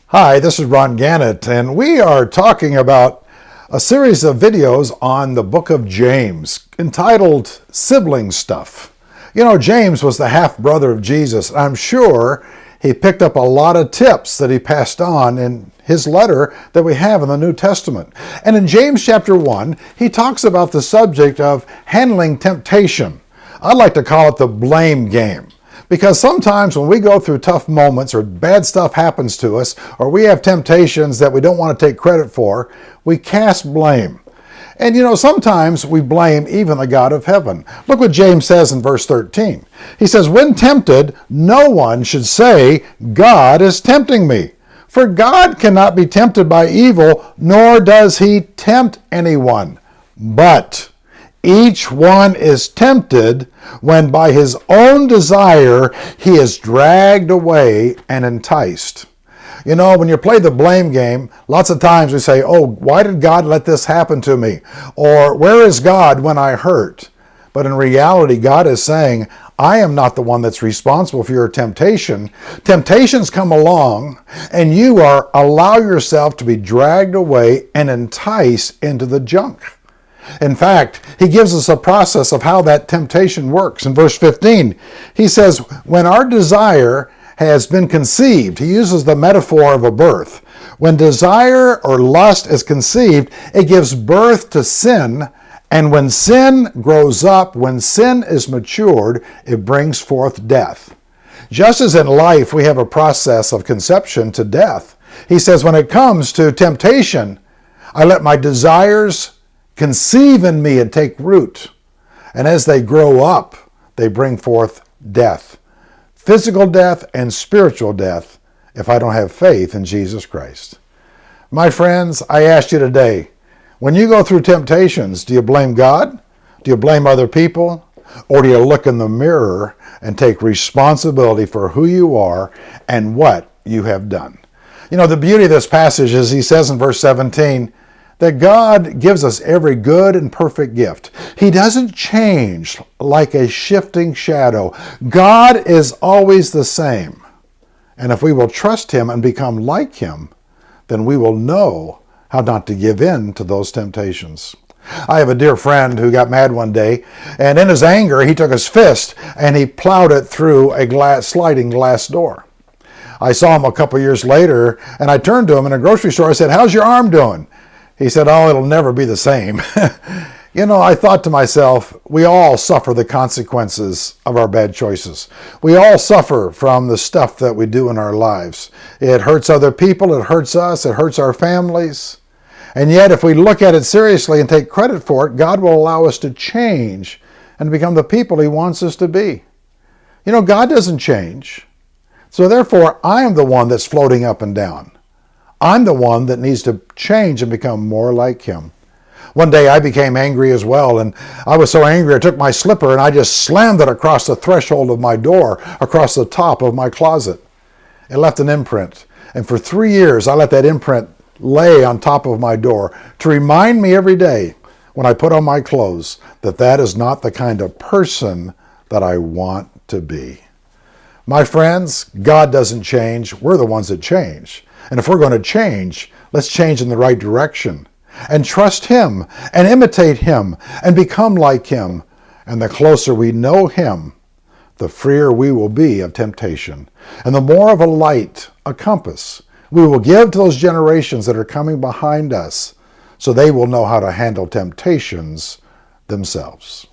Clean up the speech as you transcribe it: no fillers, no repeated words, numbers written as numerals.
Hi, this is Ron Gannett, and we are talking about a series of videos on the book of James entitled Sibling Stuff. You know, James was the half-brother of Jesus. I'm sure he picked up a lot of tips that he passed on in his letter that we have in the New Testament. And in James chapter 1, he talks about the subject of handling temptation. I like to call it the blame game. Because sometimes when we go through tough moments or bad stuff happens to us, or we have temptations that we don't want to take credit for, we cast blame. And you know, sometimes we blame even the God of heaven. Look what James says in verse 13. He says, "When tempted, no one should say, 'God is tempting me.' For God cannot be tempted by evil, nor does he tempt anyone. But each one is tempted when by his own desire he is dragged away and enticed." You know, when you play the blame game, lots of times we say, "Oh, why did God let this happen to me?" Or, "Where is God when I hurt?" But in reality, God is saying, I am not the one that's responsible for your temptation. Temptations come along and you allow yourself to be dragged away and enticed into the junk. In fact, he gives us a process of how that temptation works. In verse 15, he says, when our desire has been conceived, he uses the metaphor of a birth. When desire or lust is conceived, it gives birth to sin. And when sin grows up, when sin is matured, it brings forth death. Just as in life we have a process of conception to death, he says when it comes to temptation, I let my desires conceive in me and take root. And as they grow up, they bring forth death. Physical death and spiritual death if I don't have faith in Jesus Christ. My friends, I ask you today, when you go through temptations, do you blame God? Do you blame other people? Or do you look in the mirror and take responsibility for who you are and what you have done? You know, the beauty of this passage is he says in verse 17, that God gives us every good and perfect gift. He doesn't change like a shifting shadow. God is always the same. And if we will trust him and become like him, then we will know how not to give in to those temptations. I have a dear friend who got mad one day, and in his anger, he took his fist and he plowed it through a sliding glass door. I saw him a couple years later, and I turned to him in a grocery store. I said, "How's your arm doing?" He said, "Oh, it'll never be the same." You know, I thought to myself, we all suffer the consequences of our bad choices. We all suffer from the stuff that we do in our lives. It hurts other people, it hurts us, it hurts our families. And yet, if we look at it seriously and take credit for it, God will allow us to change and become the people he wants us to be. You know, God doesn't change. So therefore, I am the one that's floating up and down. I'm the one that needs to change and become more like him. One day I became angry as well, and I was so angry I took my slipper and I just slammed it across the threshold of my door, across the top of my closet. It left an imprint, and for 3 years I let that imprint lay on top of my door to remind me every day when I put on my clothes that that is not the kind of person that I want to be. My friends, God doesn't change. We're the ones that change. And if we're going to change, let's change in the right direction and trust him and imitate him and become like him. And the closer we know him, the freer we will be of temptation. And the more of a light, a compass, we will give to those generations that are coming behind us so they will know how to handle temptations themselves.